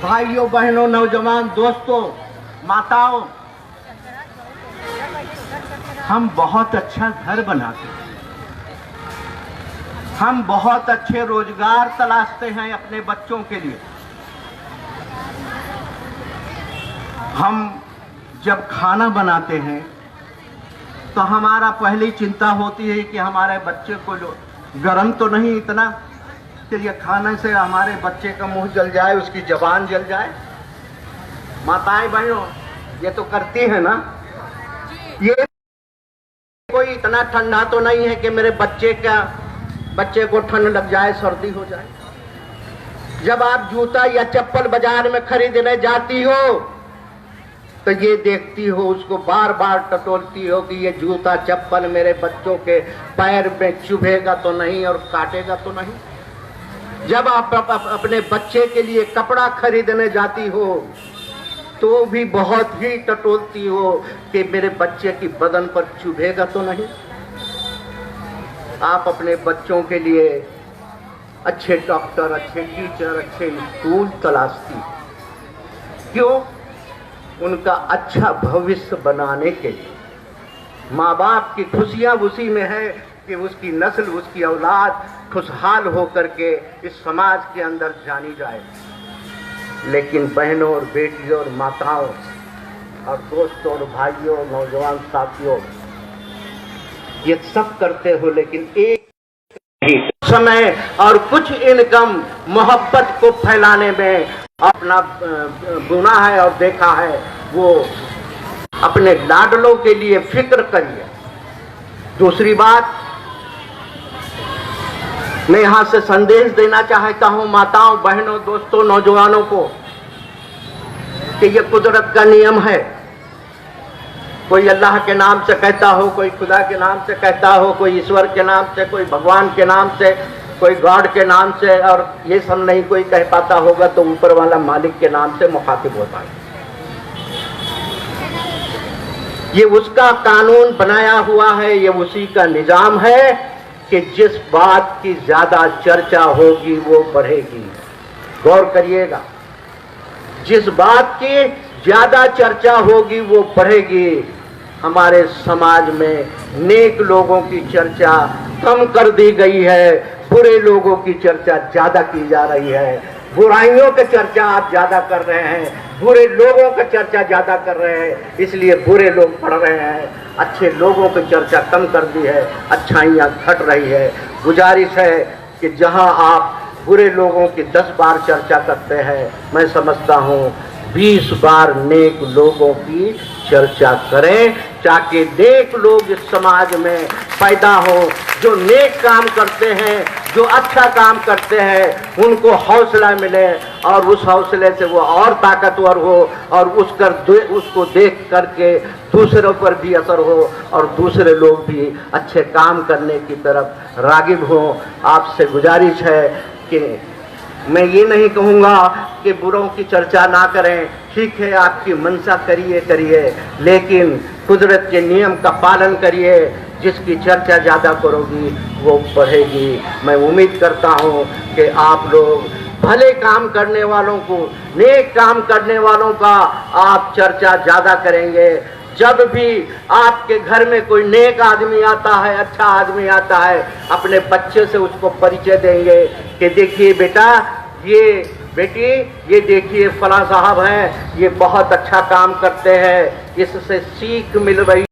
भाइयों बहनों नौजवान दोस्तों माताओं, हम बहुत अच्छा घर बनाते हैं, हम बहुत अच्छे रोजगार तलाशते हैं अपने बच्चों के लिए। हम जब खाना बनाते हैं तो हमारा पहली चिंता होती है कि हमारे बच्चे को गरम तो नहीं इतना कि ये खाने से हमारे बच्चे का मुंह जल जाए, उसकी जबान जल जाए। माताएं बहनों ये तो करती है ना। ये कोई इतना ठंडा तो नहीं है कि मेरे बच्चे को ठंड लग जाए, सर्दी हो जाए। जब आप जूता या चप्पल बाजार में खरीदने जाती हो तो ये देखती हो, उसको बार बार टटोलती हो कि ये जूता चप्पल मेरे बच्चों के पैर में चुभेगा तो नहीं और काटेगा तो नहीं। जब आप अपने बच्चे के लिए कपड़ा खरीदने जाती हो तो भी बहुत ही टटोलती हो कि मेरे बच्चे की बदन पर चुभेगा तो नहीं। आप अपने बच्चों के लिए अच्छे डॉक्टर, अच्छे टीचर, अच्छे स्कूल तलाशती। क्यों? उनका अच्छा भविष्य बनाने के लिए। माँ बाप की खुशियाँ उसी में है कि उसकी नस्ल, उसकी औलाद खुशहाल होकर के इस समाज के अंदर जानी जाए। लेकिन बहनों और बेटियों और माताओं और दोस्तों और भाइयों, नौजवान साथियों, ये सब करते हो लेकिन एक समय और कुछ इनकम मोहब्बत को फैलाने में अपना गुना है और देखा है। वो अपने लाडलों के लिए फिक्र करिए। दूसरी बात, मैं यहां से संदेश देना चाहता हूं माताओं, बहनों, दोस्तों, नौजवानों को कि ये कुदरत का नियम है। कोई अल्लाह के नाम से कहता हो, कोई खुदा के नाम से कहता हो, कोई ईश्वर के नाम से, कोई भगवान के नाम से, कोई गॉड के नाम से, और ये सब नहीं कोई कह पाता होगा तो ऊपर वाला मालिक के नाम से मुखातिब होता है। ये उसका कानून बनाया हुआ है, ये उसी का निजाम है कि जिस बात की ज्यादा चर्चा होगी वो बढ़ेगी। गौर करिएगा, जिस बात की ज्यादा चर्चा होगी वो बढ़ेगी। हमारे समाज में नेक लोगों की चर्चा कम कर दी गई है, बुरे लोगों की चर्चा ज्यादा की जा रही है। बुराइयों की चर्चा आप ज्यादा कर रहे हैं, बुरे लोगों की चर्चा ज्यादा कर रहे हैं, इसलिए बुरे लोग बढ़ रहे हैं। अच्छे लोगों की चर्चा कम कर दी है, अच्छाइयाँ घट रही है। गुजारिश है कि जहां आप बुरे लोगों की 10 बार चर्चा करते हैं, मैं समझता हूँ 20 बार नेक लोगों की चर्चा करें, ताकि नेक लोग इस समाज में पैदा हो, जो नेक काम करते हैं, जो अच्छा काम करते हैं, उनको हौसला मिले और उस हौसले से वो और ताकतवर हो और उसको देख करके दूसरों पर भी असर हो और दूसरे लोग भी अच्छे काम करने की तरफ रागिब हो। आपसे गुजारिश है कि मैं ये नहीं कहूँगा कि बुरों की चर्चा ना करें, ठीक है आपकी मंशा करिए, लेकिन कुदरत के नियम का पालन करिए। जिसकी चर्चा ज़्यादा करोगी वो बढ़ेगी। मैं उम्मीद करता हूँ कि आप लोग भले काम करने वालों को, नेक काम करने वालों का आप चर्चा ज़्यादा करेंगे। जब भी आपके घर में कोई नेक आदमी आता है, अच्छा आदमी आता है, अपने बच्चे से उसको परिचय देंगे कि देखिए बेटा, ये बेटी, ये देखिए फलां साहब हैं, ये बहुत अच्छा काम करते हैं, इससे सीख मिल रही